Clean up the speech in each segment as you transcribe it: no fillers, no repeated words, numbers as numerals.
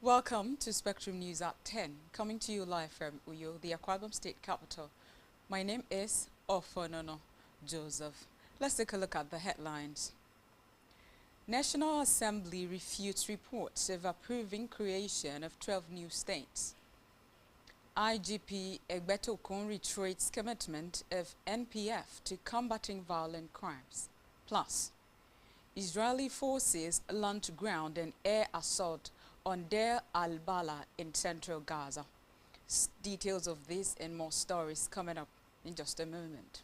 Welcome to Spectrum News at 10, coming to you live from Uyo, the Akwa Ibom State capital. My name is Ofonono Joseph. Let's take a look at the headlines. National Assembly refutes reports of approving creation of 12 new states. IGP Egbetokun reiterates commitment of NPF to combating violent crimes. Plus, Israeli forces launch ground and air assault on Deir al-Bala in central Gaza. Details of this and more stories coming up in just a moment.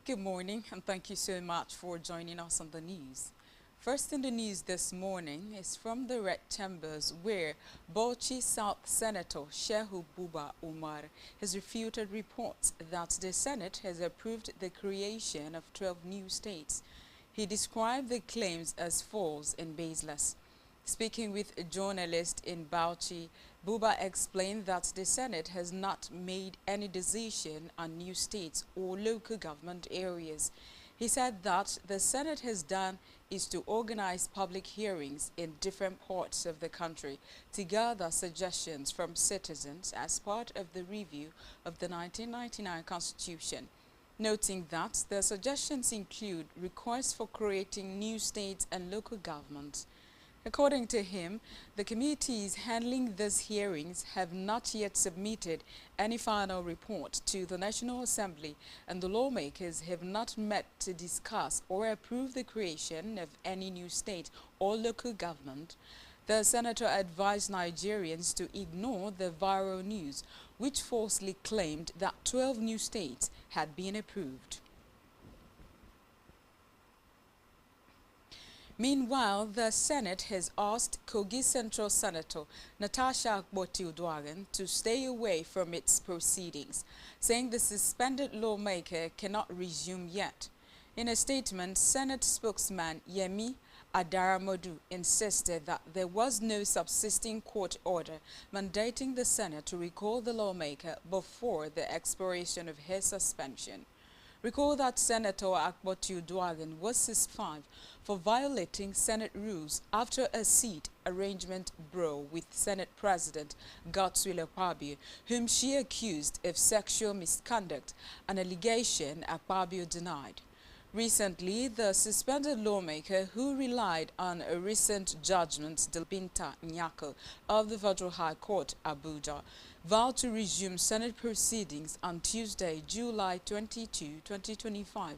Good morning, and thank you so much for joining us on the news. First in the news this morning is from the Red Chambers, where Bauchi South Senator Shehu Buba Umar has refuted reports that the Senate has approved the creation of 12 new states. He described the claims as false and baseless. Speaking with a journalist in Bauchi, Buba explained that the Senate has not made any decision on new states or local government areas. He said that the Senate has done is to organize public hearings in different parts of the country to gather suggestions from citizens as part of the review of the 1999 Constitution, noting that the suggestions include requests for creating new states and local governments. According to him, the committees handling these hearings have not yet submitted any final report to the National Assembly, and the lawmakers have not met to discuss or approve the creation of any new state or local government. The senator advised Nigerians to ignore the viral news, which falsely claimed that 12 new states had been approved. Meanwhile, the Senate has asked Kogi Central Senator Natasha Akpoti-Uduaghan to stay away from its proceedings, saying the suspended lawmaker cannot resume yet. In a statement, Senate spokesman Yemi Adaramodu insisted that there was no subsisting court order mandating the Senate to recall the lawmaker before the expiration of his suspension. Recall that Senator Akpoti-Uduaghan was suspended for violating Senate rules after a seat arrangement brawl with Senate President Godswill Akpabio, whom she accused of sexual misconduct, an allegation Akpabio denied. Recently, the suspended lawmaker, who relied on a recent judgment, Delbinta Nyako of the Federal High Court, Abuja, vowed to resume Senate proceedings on Tuesday, July 22, 2025.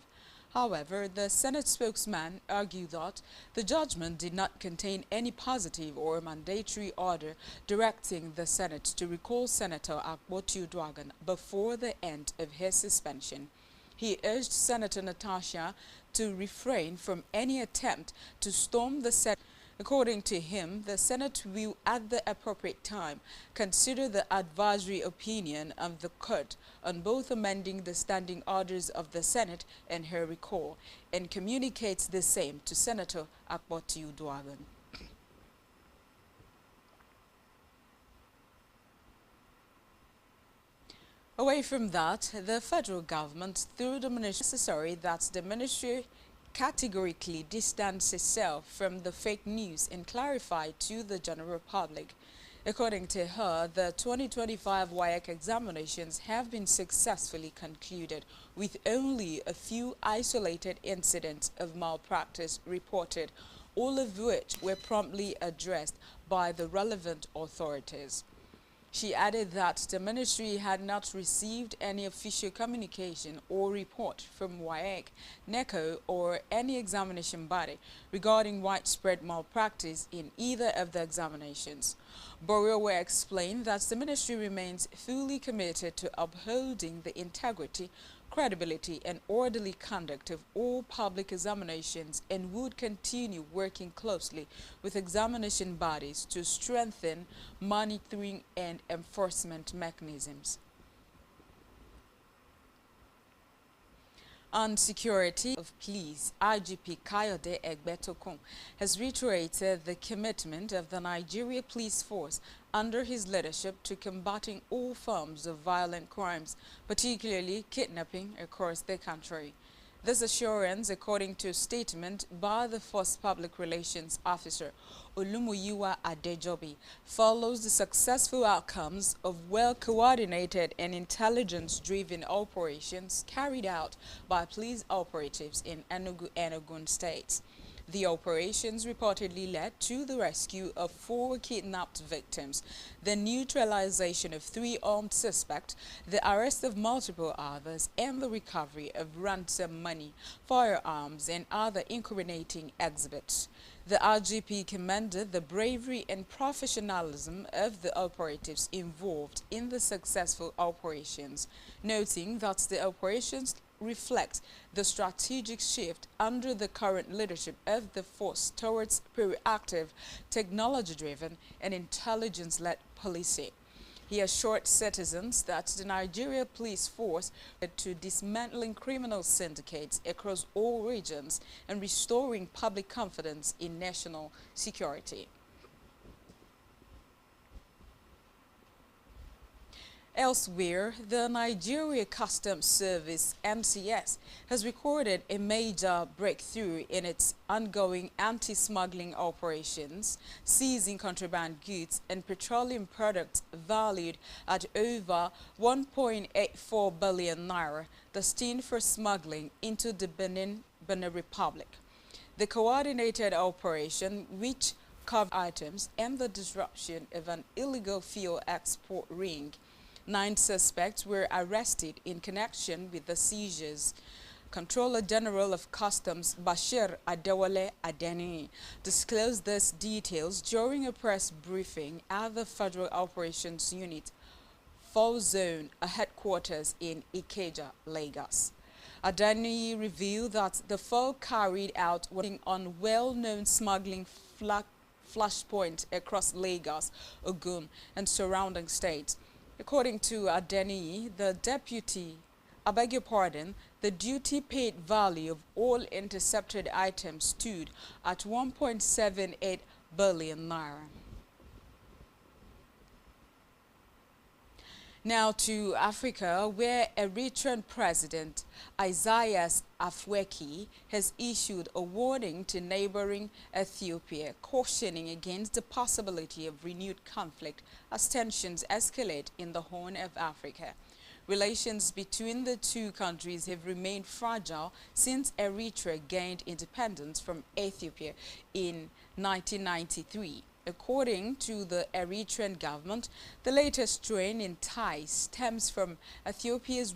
However, the Senate spokesman argued that the judgment did not contain any positive or mandatory order directing the Senate to recall Senator Akpoti-Uduaghan before the end of his suspension. He urged Senator Natasha to refrain from any attempt to storm the Senate. According to him, the Senate will, at the appropriate time, consider the advisory opinion of the court on both amending the standing orders of the Senate and her recall, and communicates the same to Senator Akpoti-Uduaghan. Away from that, the federal government, through the ministry, necessary that the ministry categorically distance itself from the fake news and clarify to the general public. According to her, the 2025 WAEC examinations have been successfully concluded, with only a few isolated incidents of malpractice reported, all of which were promptly addressed by the relevant authorities. She added that the ministry had not received any official communication or report from WAEC, NECO, or any examination body regarding widespread malpractice in either of the examinations. Boriowe explained that the ministry remains fully committed to upholding the integrity, credibility and orderly conduct of all public examinations and would continue working closely with examination bodies to strengthen monitoring and enforcement mechanisms. On security of police, IGP Kayode Egbetokun has reiterated the commitment of the Nigeria Police Force under his leadership to combating all forms of violent crimes, particularly kidnapping across the country. This assurance, according to a statement by the Force Public Relations Officer Olumuyiwa Adejobi, follows the successful outcomes of well-coordinated and intelligence-driven operations carried out by police operatives in Enugu and Ogun states. The operations reportedly led to the rescue of 4 kidnapped victims, the neutralization of 3 armed suspects, the arrest of multiple others, and the recovery of ransom money, firearms, and other incriminating exhibits. The IGP commended the bravery and professionalism of the operatives involved in the successful operations, noting that the operations reflect the strategic shift under the current leadership of the force towards proactive, technology-driven, and intelligence-led policing. He assured citizens that the Nigeria Police Force to dismantling criminal syndicates across all regions and restoring public confidence in national security. Elsewhere, the Nigeria Customs Service (NCS) has recorded a major breakthrough in its ongoing anti-smuggling operations, seizing contraband goods and petroleum products valued at over 1.84 billion naira, destined for smuggling into the Benin Republic. The coordinated operation, which covered items and the disruption of an illegal fuel export ring. 9 suspects were arrested in connection with the seizures. Controller General of Customs Bashir Adewale Adeni disclosed these details during a press briefing at the Federal Operations Unit 4 Zone, a headquarters in Ikeja, Lagos. Adeni revealed that the four carried out working on well-known smuggling flashpoints across Lagos, Ogun, and surrounding states. According to Adeni, the the duty-paid value of all intercepted items stood at 1.78 billion naira. Now to Africa, where Eritrean President Isaias Afwerki has issued a warning to neighboring Ethiopia, cautioning against the possibility of renewed conflict as tensions escalate in the Horn of Africa. Relations between the two countries have remained fragile since Eritrea gained independence from Ethiopia in 1993. According to the Eritrean government, the latest strain in ties stems from Ethiopia's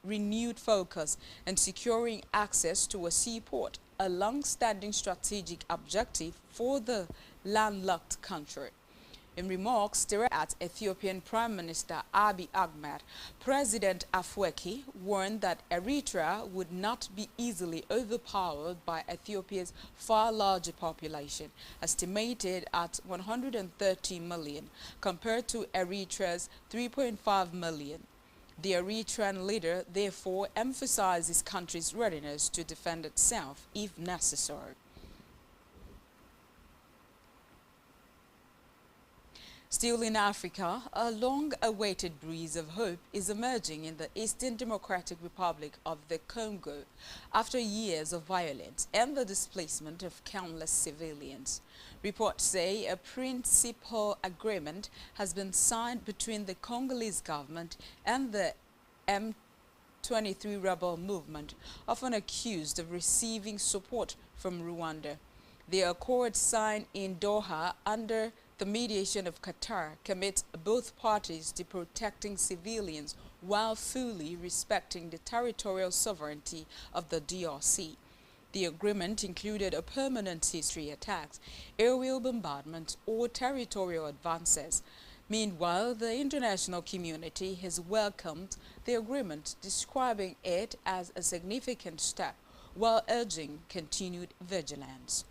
renewed focus on securing access to a seaport, a long-standing strategic objective for the landlocked country. In remarks at Ethiopian Prime Minister Abiy Ahmed, President Afwerki warned that Eritrea would not be easily overpowered by Ethiopia's far larger population, estimated at 130 million, compared to Eritrea's 3.5 million. The Eritrean leader therefore emphasized his country's readiness to defend itself if necessary. Still in Africa, a long-awaited breeze of hope is emerging in the Eastern Democratic Republic of the Congo after years of violence and the displacement of countless civilians. Reports say a principal agreement has been signed between the Congolese government and the M23 rebel movement, often accused of receiving support from Rwanda. The accord signed in Doha under the mediation of Qatar commits both parties to protecting civilians while fully respecting the territorial sovereignty of the DRC. The agreement included a permanent ceasefire attacks, aerial bombardment, or territorial advances. Meanwhile, the international community has welcomed the agreement, describing it as a significant step while urging continued vigilance.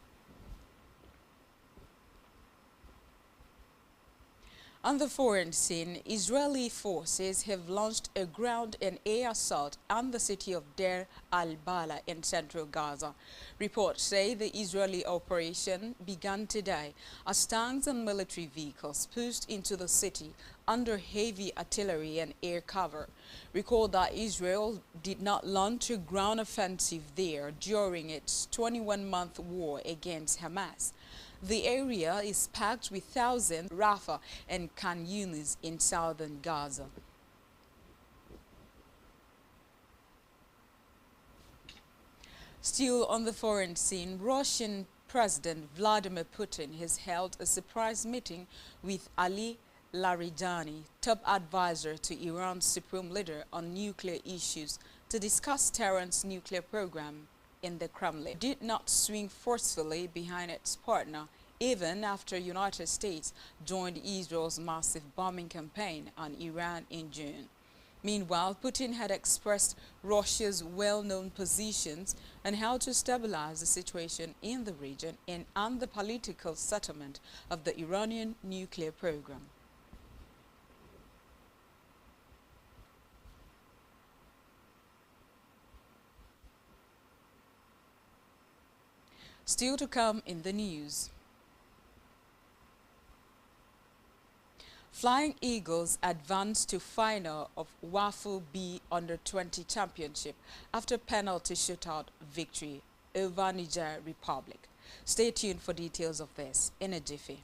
On the foreign scene, Israeli forces have launched a ground and air assault on the city of Deir al-Bala in central Gaza. Reports say the Israeli operation began today as tanks and military vehicles pushed into the city under heavy artillery and air cover. Recall that Israel did not launch a ground offensive there during its 21-month war against Hamas. The area is packed with thousands Rafah and Khan Yunis in southern Gaza. Still on the foreign scene, Russian President Vladimir Putin has held a surprise meeting with Ali Larijani, top advisor to Iran's supreme leader on nuclear issues, to discuss Tehran's nuclear program in the Kremlin. Did not swing forcefully behind its partner, even after United States joined Israel's massive bombing campaign on Iran in June. Meanwhile, Putin had expressed Russia's well-known positions on how to stabilize the situation in the region and on the political settlement of the Iranian nuclear program. Still to come in the news. Flying Eagles advanced to final of WAFU B Under-20 Championship after penalty shootout victory over Niger Republic. Stay tuned for details of this in a jiffy.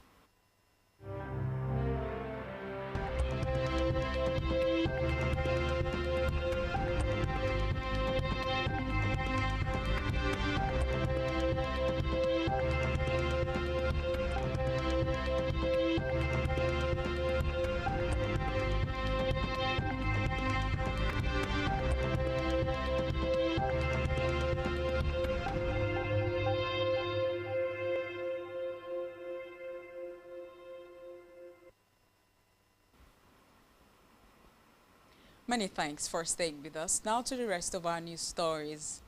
Many thanks for staying with us. Now to the rest of our news stories.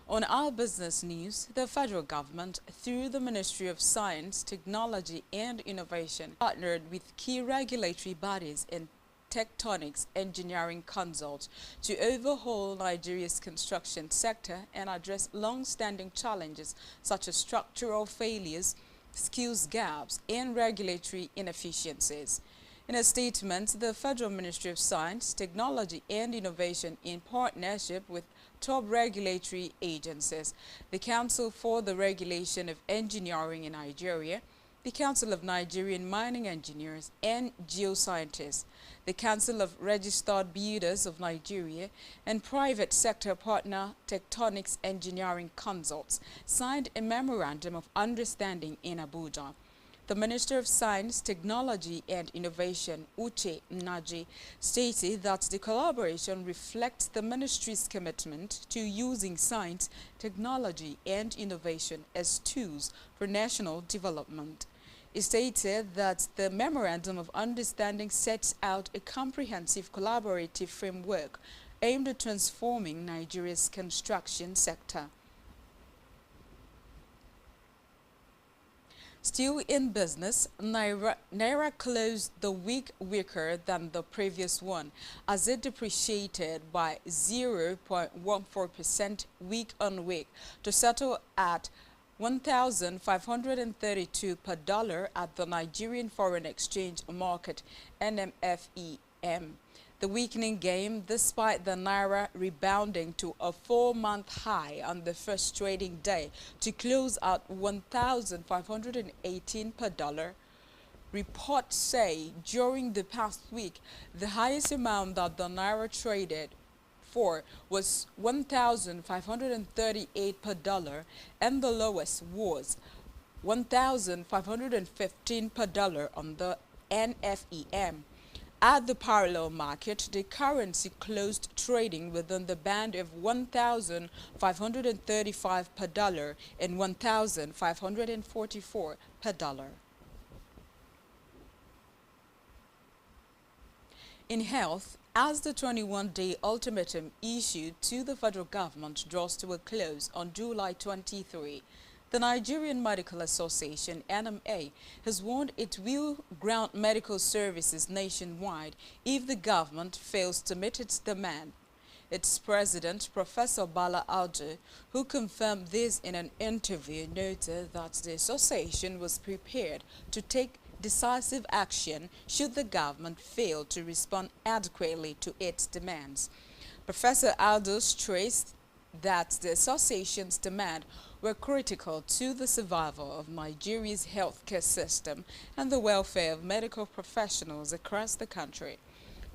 On our business news, the federal government, through the Ministry of Science, Technology and Innovation, partnered with key regulatory bodies and tectonics engineering consults to overhaul Nigeria's construction sector and address long-standing challenges such as structural failures, skills gaps, and regulatory inefficiencies. In a statement, the Federal Ministry of Science, Technology and Innovation, in partnership with top regulatory agencies, the Council for the Regulation of Engineering in Nigeria, the Council of Nigerian Mining Engineers and Geoscientists, the Council of Registered Builders of Nigeria, and private sector partner Tectonics Engineering Consults signed a Memorandum of Understanding in Abuja. The Minister of Science, Technology and Innovation, Uche Nnaji, stated that the collaboration reflects the ministry's commitment to using science, technology and innovation as tools for national development. It stated that the Memorandum of Understanding sets out a comprehensive collaborative framework aimed at transforming Nigeria's construction sector. Still in business, Naira closed the week weaker than the previous one, as it depreciated by 0.14% week on week to settle at 1,532 per dollar at the Nigerian Foreign Exchange Market (NMFEM). The weakening came despite the Naira rebounding to a 4-month high on the first trading day to close at 1,518 per dollar. Reports say during the past week, the highest amount that the Naira traded for was 1,538 per dollar and the lowest was 1,515 per dollar on the NFEM. At the parallel market, the currency closed trading within the band of 1,535 per dollar and 1,544 per dollar. In health, as the 21-day ultimatum issued to the federal government draws to a close on July 23, the Nigerian Medical Association (NMA) has warned it will grant medical services nationwide if the government fails to meet its demand. Its president, Professor Bola, who confirmed this in an interview, noted that the association was prepared to take decisive action should the government fail to respond adequately to its demands. Professor Aldo stressed that the association's demands were critical to the survival of Nigeria's healthcare system and the welfare of medical professionals across the country.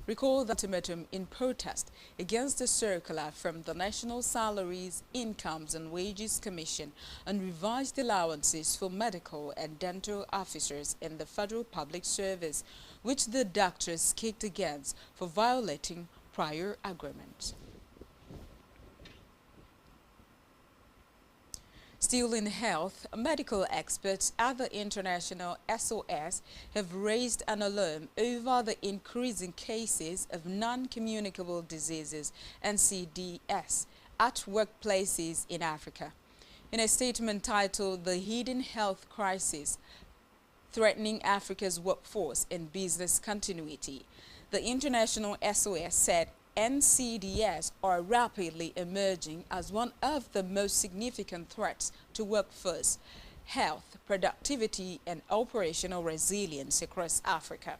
Recall the ultimatum in protest against the circular from the National Salaries, Incomes and Wages Commission on revised allowances for medical and dental officers in the Federal Public Service, which the doctors kicked against for violating prior agreements. Still in health, medical experts at the international SOS have raised an alarm over the increasing cases of non-communicable diseases (NCDs) at workplaces in Africa. In a statement titled "The Hidden Health Crisis Threatening Africa's Workforce and Business Continuity," the international SOS said NCDs are rapidly emerging as one of the most significant threats to workforce health, productivity, and operational resilience across Africa,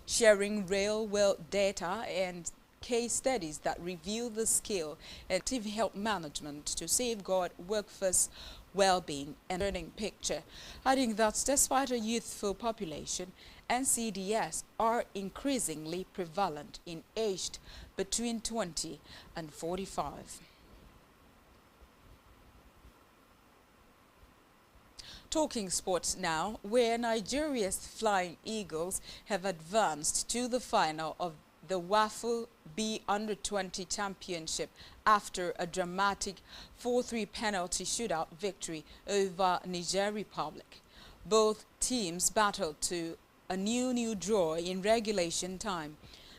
sharing real-world data and case studies that reveal the skill and active health management to safeguard workforce well-being and earning picture, adding that despite a youthful population, NCDs are increasingly prevalent in aged between 20 and 45. Talking sports now, where Nigeria's Flying Eagles have advanced to the final of the WAFU B Under-20 Championship after a dramatic 4-3 penalty shootout victory over Niger Republic. Both teams battled to a new draw in regulation time.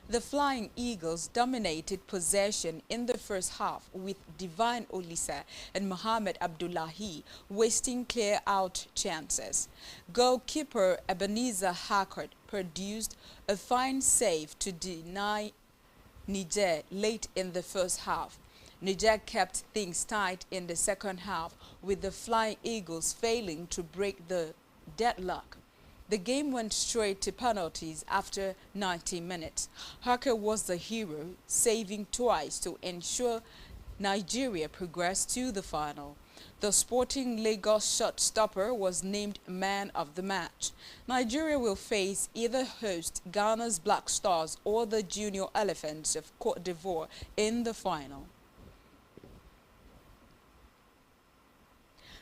The Flying Eagles dominated possession in the first half with Divine Olisa and Mohamed Abdullahi wasting clear-out chances. Goalkeeper Ebenezer Hackert produced a fine save to deny Niger late in the first half. Niger kept things tight in the second half, with the Flying Eagles failing to break the deadlock. The game went straight to penalties after 90 minutes. Hacker was the hero, saving twice to ensure Nigeria progressed to the final. The Sporting Lagos shot-stopper was named man of the match. Nigeria will face either host Ghana's Black Stars or the Junior Elephants of Côte d'Ivoire in the final.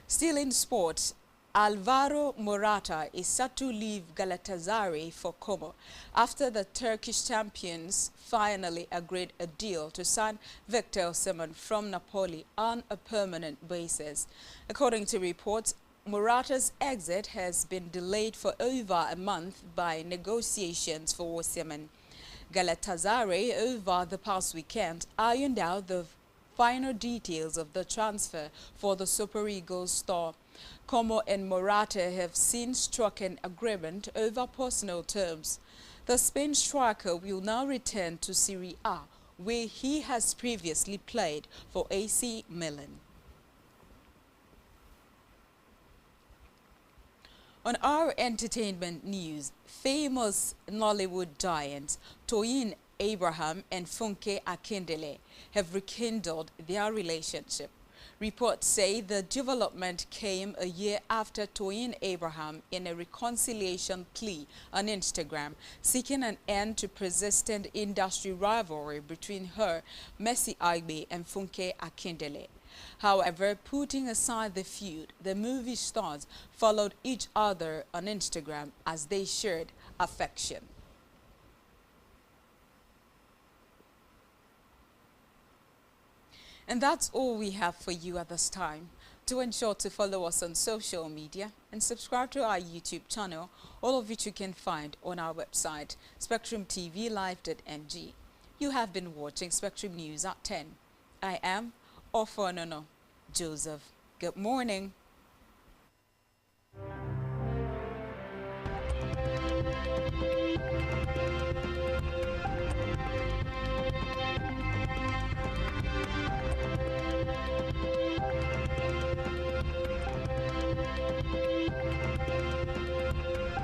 Still in sports, Alvaro Morata is set to leave Galatasaray for Como after the Turkish champions finally agreed a deal to sign Victor Osimhen from Napoli on a permanent basis. According to reports, Morata's exit has been delayed for over a month by negotiations for Osimhen. Galatasaray, over the past weekend, ironed out the final details of the transfer for the Super Eagles star. Como and Morata have since struck an agreement over personal terms. The Spain striker will now return to Serie A, where he has previously played for AC Milan. On our entertainment news, famous Nollywood giants Toyin Abraham and Funke Akindele have rekindled their relationship. Reports say the development came a year after Toyin Abraham, in a reconciliation plea on Instagram, seeking an end to persistent industry rivalry between her, Mercy Aigbe, and Funke Akindele. However, putting aside the feud, the movie stars followed each other on Instagram as they shared affection. And that's all we have for you at this time. Do ensure to follow us on social media and subscribe to our YouTube channel, all of which you can find on our website, spectrumtvlive.ng. You have been watching Spectrum News at 10. I am Ofonono Joseph. Good morning.